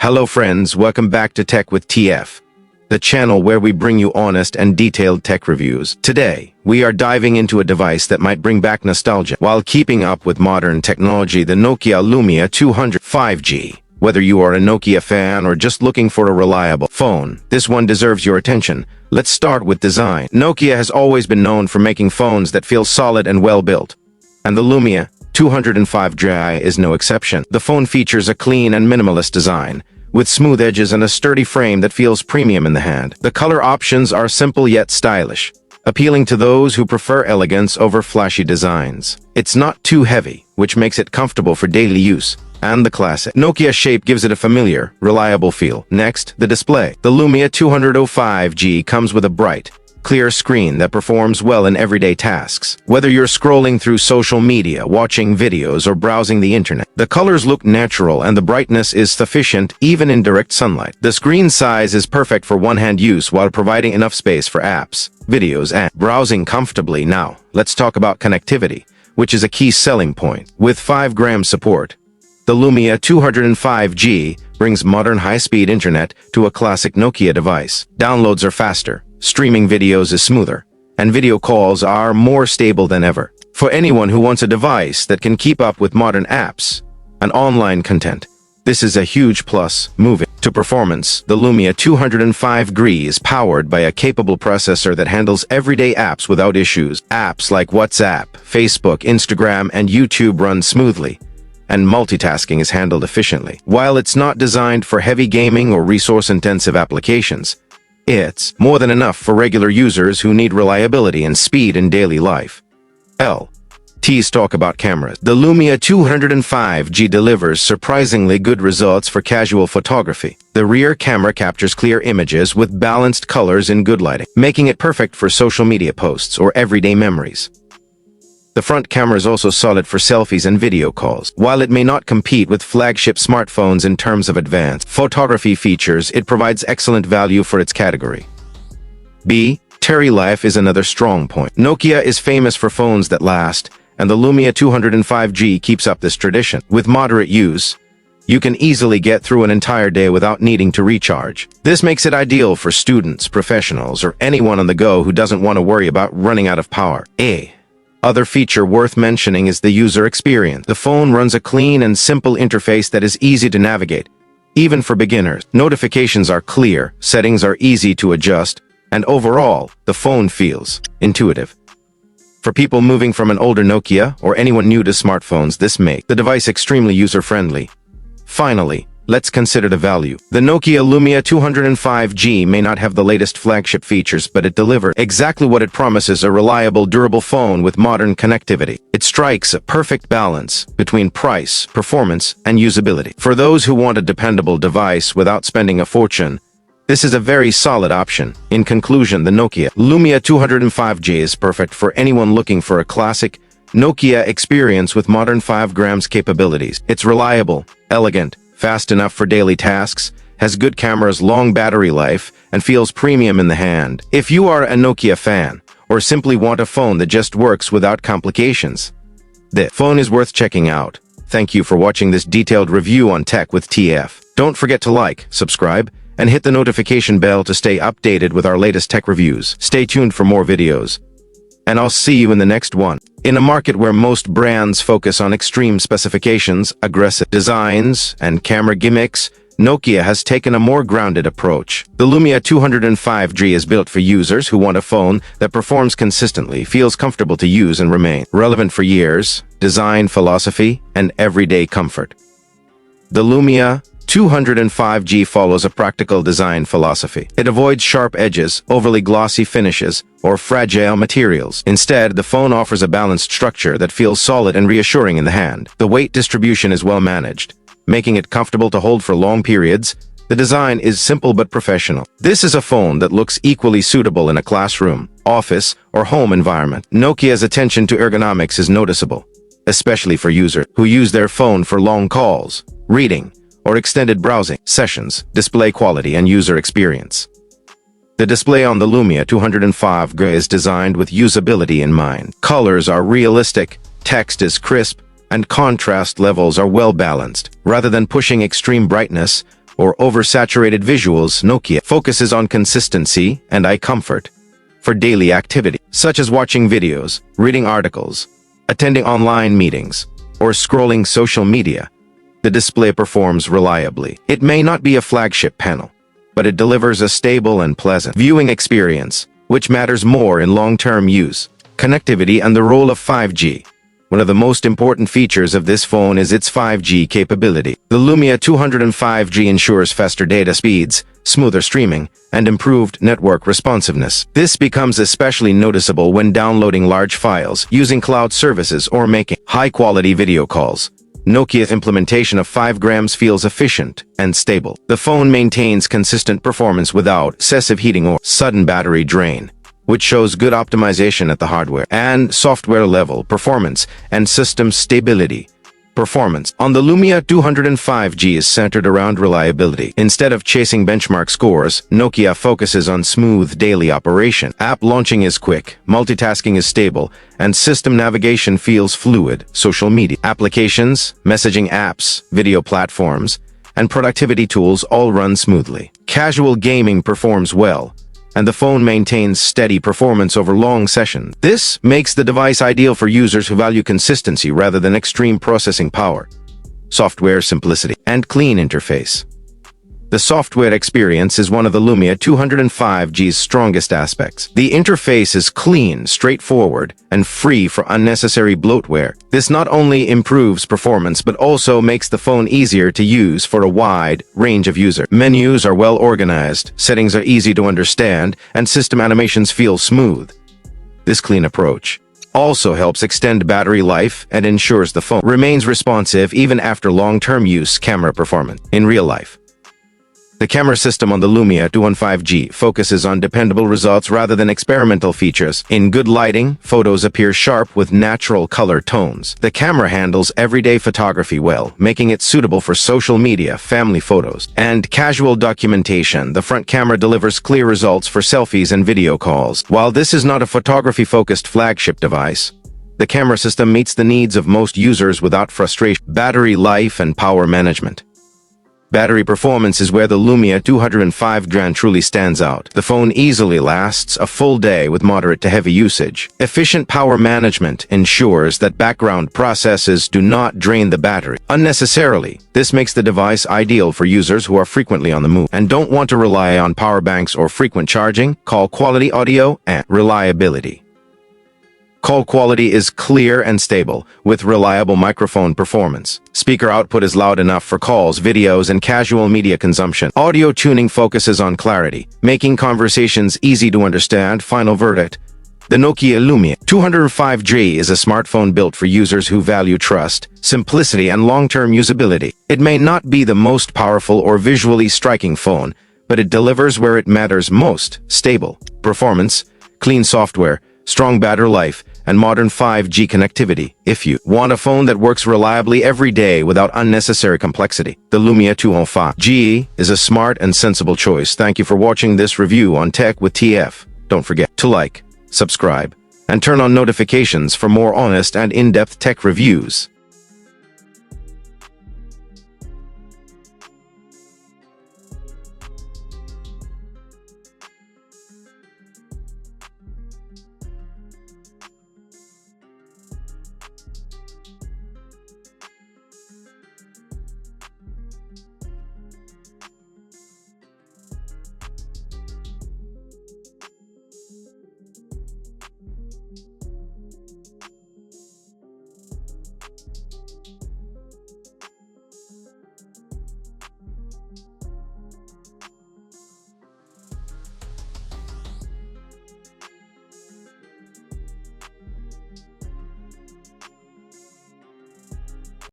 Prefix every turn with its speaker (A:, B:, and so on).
A: Hello friends, welcome back to Tech with TF, the channel where we bring you honest and detailed tech reviews. Today, we are diving into a device that might bring back nostalgia while keeping up with modern technology, the Nokia Lumia 200 5G. Whether you are a Nokia fan or just looking for a reliable phone, this one deserves your attention. Let's start with design. Nokia has always been known for making phones that feel solid and well-built, and the Lumia 205G is no exception. The phone features a clean and minimalist design, with smooth edges and a sturdy frame that feels premium in the hand. The color options are simple yet stylish, appealing to those who prefer elegance over flashy designs. It's not too heavy, which makes it comfortable for daily use, and the classic Nokia shape gives it a familiar, reliable feel. Next, the display. The Lumia 205G comes with a bright, clear screen that performs well in everyday tasks. Whether you're scrolling through social media, watching videos, or browsing the internet, the colors look natural and the brightness is sufficient even in direct sunlight. The screen size is perfect for one-hand use while providing enough space for apps, videos, and browsing comfortably. Now, let's talk about connectivity, which is a key selling point. With 5G support, the Lumia 205G brings modern high-speed internet to a classic Nokia device. Downloads are faster, streaming videos is smoother, and video calls are more stable than ever. For anyone who wants a device that can keep up with modern apps and online content, this is a huge plus. Moving to performance, the Lumia 205G is powered by a capable processor that handles everyday apps without issues. Apps like WhatsApp, Facebook, Instagram, and YouTube run smoothly, and multitasking is handled efficiently. While it's not designed for heavy gaming or resource-intensive applications, it's more than enough for regular users who need reliability and speed in daily life. Let's talk about cameras. The Lumia 205G delivers surprisingly good results for casual photography. The rear camera captures clear images with balanced colors in good lighting, making it perfect for social media posts or everyday memories. The front camera is also solid for selfies and video calls. While it may not compete with flagship smartphones in terms of advanced photography features, it provides excellent value for its category. Battery life is another strong point. Nokia is famous for phones that last, and the Lumia 205G keeps up this tradition. With moderate use, you can easily get through an entire day without needing to recharge. This makes it ideal for students, professionals, or anyone on the go who doesn't want to worry about running out of power. Other feature worth mentioning is the user experience. The phone runs a clean and simple interface that is easy to navigate, even for beginners. Notifications are clear, settings are easy to adjust, and overall, the phone feels intuitive. For people moving from an older Nokia or anyone new to smartphones, this makes the device extremely user-friendly. Finally, let's consider the value. The Nokia Lumia 205G may not have the latest flagship features, but it delivers exactly what it promises: a reliable, durable phone with modern connectivity. It strikes a perfect balance between price, performance, and usability. For those who want a dependable device without spending a fortune, this is a very solid option. In conclusion, the Nokia Lumia 205G is perfect for anyone looking for a classic Nokia experience with modern 5G capabilities. It's reliable, elegant, fast enough for daily tasks, has good cameras, long battery life, and feels premium in the hand. If you are a Nokia fan, or simply want a phone that just works without complications, the phone is worth checking out. Thank you for watching this detailed review on Tech with TF. Don't forget to like, subscribe, and hit the notification bell to stay updated with our latest tech reviews. Stay tuned for more videos, and I'll see you in the next one. In a market where most brands focus on extreme specifications, aggressive designs, and camera gimmicks, Nokia has taken a more grounded approach. The Lumia 205G is built for users who want a phone that performs consistently, feels comfortable to use, and remain relevant for years. Design philosophy and everyday comfort. The Lumia 205G follows a practical design philosophy. It avoids sharp edges, overly glossy finishes, or fragile materials. Instead, the phone offers a balanced structure that feels solid and reassuring in the hand. The weight distribution is well managed, making it comfortable to hold for long periods. The design is simple but professional. This is a phone that looks equally suitable in a classroom, office, or home environment. Nokia's attention to ergonomics is noticeable, especially for users who use their phone for long calls, reading, or extended browsing sessions. Display quality and user experience. The display on the Lumia 205G is designed with usability in mind. Colors are realistic, text is crisp, and contrast levels are well balanced. Rather than pushing extreme brightness or oversaturated visuals, Nokia focuses on consistency and eye comfort. For daily activity, such as watching videos, reading articles, attending online meetings, or scrolling social media, the display performs reliably. It may not be a flagship panel, but it delivers a stable and pleasant viewing experience, which matters more in long-term use. Connectivity and the role of 5G. One of the most important features of this phone is its 5G capability. The Lumia 205G ensures faster data speeds, smoother streaming, and improved network responsiveness. This becomes especially noticeable when downloading large files, using cloud services, or making high-quality video calls. Nokia's implementation of 5 grams feels efficient and stable. The phone maintains consistent performance without excessive heating or sudden battery drain, which shows good optimization at the hardware and software level. Performance and system stability. Performance on the Lumia 205G is centered around reliability. Instead of chasing benchmark scores, Nokia focuses on smooth daily operation. App launching is quick, multitasking is stable, and system navigation feels fluid. Social media applications, messaging apps, video platforms, and productivity tools all run smoothly. Casual gaming performs well, and the phone maintains steady performance over long sessions. This makes the device ideal for users who value consistency rather than extreme processing power. Software simplicity and clean interface. The software experience is one of the Lumia 205G's strongest aspects. The interface is clean, straightforward, and free from unnecessary bloatware. This not only improves performance but also makes the phone easier to use for a wide range of users. Menus are well organized, settings are easy to understand, and system animations feel smooth. This clean approach also helps extend battery life and ensures the phone remains responsive even after long-term use. Camera performance in real life. The camera system on the Lumia 215G focuses on dependable results rather than experimental features. In good lighting, photos appear sharp with natural color tones. The camera handles everyday photography well, making it suitable for social media, family photos, and casual documentation. The front camera delivers clear results for selfies and video calls. While this is not a photography-focused flagship device, the camera system meets the needs of most users without frustration. Battery life and power management. Battery performance is where the Lumia 205G truly stands out. The phone easily lasts a full day with moderate to heavy usage. Efficient power management ensures that background processes do not drain the battery unnecessarily. This makes the device ideal for users who are frequently on the move and don't want to rely on power banks or frequent charging. Call quality audio and reliability. Call quality is clear and stable, with reliable microphone performance. Speaker output is loud enough for calls, videos, and casual media consumption. Audio tuning focuses on clarity, making conversations easy to understand. Final verdict. The Nokia Lumia 205G is a smartphone built for users who value trust, simplicity, and long-term usability. It may not be the most powerful or visually striking phone, but it delivers where it matters most: stable performance, clean software, strong battery life, and modern 5G connectivity. If you want a phone that works reliably every day without unnecessary complexity, the Lumia 205G is a smart and sensible choice. Thank you for watching this review on Tech with TF. Don't forget to like, subscribe, and turn on notifications for more honest and in-depth tech reviews.